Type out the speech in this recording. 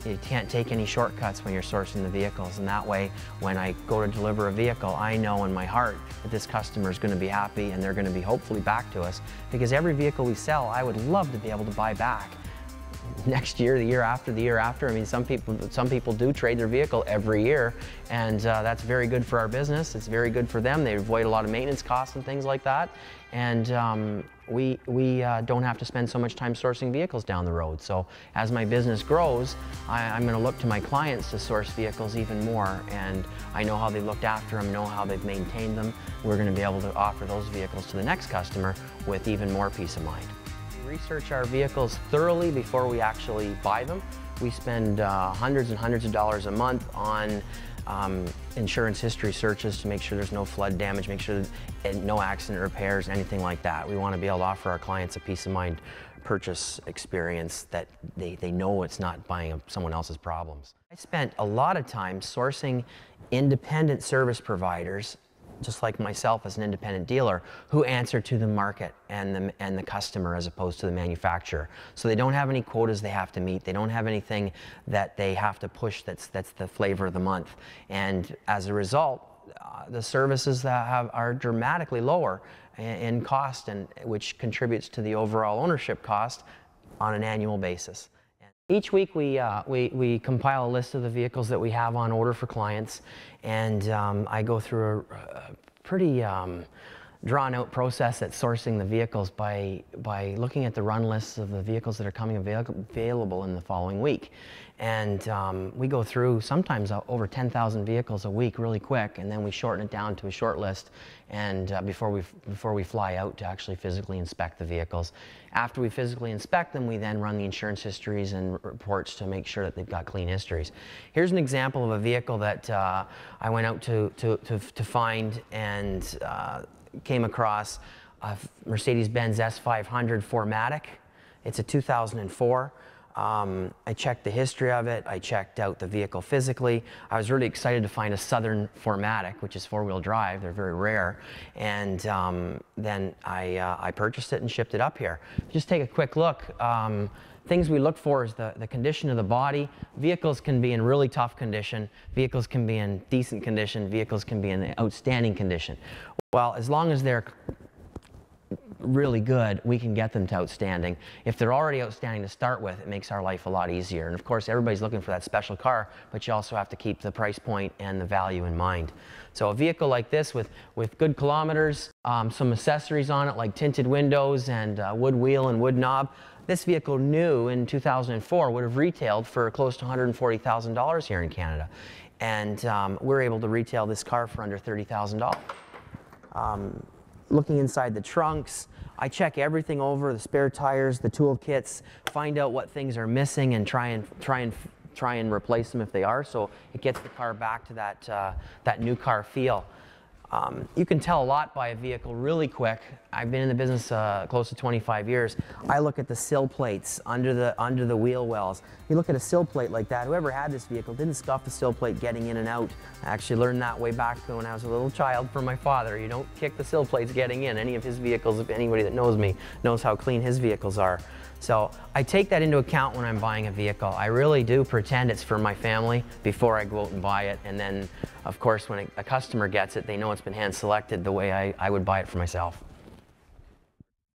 You can't take any shortcuts when you're sourcing the vehicles, and that way, when I go to deliver a vehicle, I know in my heart that this customer is going to be happy and they're going to be hopefully back to us, because every vehicle we sell, I would love to be able to buy back next year, the year after, the year after. I mean, some people do trade their vehicle every year, and that's very good for our business. It's very good for them. They avoid a lot of maintenance costs and things like that, and we don't have to spend so much time sourcing vehicles down the road. So as my business grows, I'm going to look to my clients to source vehicles even more, and I know how they looked after them, know how they've maintained them. We're going to be able to offer those vehicles to the next customer with even more peace of mind. Research our vehicles thoroughly before we actually buy them. We spend hundreds and hundreds of dollars a month on insurance history searches to make sure there's no flood damage, make sure that no accident repairs, anything like that. We want to be able to offer our clients a peace of mind purchase experience that they know it's not buying someone else's problems. I spent a lot of time sourcing independent service providers, just like myself as an independent dealer, who answer to the market and the customer as opposed to the manufacturer. So they don't have any quotas they have to meet. They don't have anything that they have to push that's the flavor of the month. And as a result, the services that are dramatically lower in cost, and which contributes to the overall ownership cost on an annual basis. Each week we compile a list of the vehicles that we have on order for clients, and I go through a pretty drawn out process at sourcing the vehicles by looking at the run lists of the vehicles that are coming available in the following week. And we go through sometimes over 10,000 vehicles a week really quick, and then we shorten it down to a short list, and before we fly out to actually physically inspect the vehicles. After we physically inspect them, we then run the insurance histories and reports to make sure that they've got clean histories. Here's an example of a vehicle that I went out to find, and came across a Mercedes-Benz S500 4MATIC. It's a 2004. I checked the history of it. I checked out the vehicle physically. I was really excited to find a Southern 4MATIC, which is four-wheel drive. They're very rare. And then I purchased it and shipped it up here. Just take a quick look. Things we look for is the condition of the body. Vehicles can be in really tough condition. Vehicles can be in decent condition. Vehicles can be in outstanding condition. Well, as long as they're really good, we can get them to outstanding. If they're already outstanding to start with, it makes our life a lot easier. And of course, everybody's looking for that special car, but you also have to keep the price point and the value in mind. So a vehicle like this with good kilometers, some accessories on it like tinted windows and wood wheel and wood knob, this vehicle new in 2004 would have retailed for close to $140,000 here in Canada. And we're able to retail this car for under $30,000. Looking inside the trunks, I check everything over, the spare tires, the tool kits, find out what things are missing, and try and replace them if they are, so it gets the car back to that new car feel. You can tell a lot by a vehicle really quick. I've been in the business close to 25 years. I look at the sill plates under the wheel wells. You look at a sill plate like that, whoever had this vehicle didn't scuff the sill plate getting in and out. I actually learned that way back when I was a little child from my father. You don't kick the sill plates getting in. Any of his vehicles, if anybody that knows me knows how clean his vehicles are. So I take that into account when I'm buying a vehicle. I really do pretend it's for my family before I go out and buy it. And then, of course, when a customer gets it, they know it's been hand selected the way I would buy it for myself.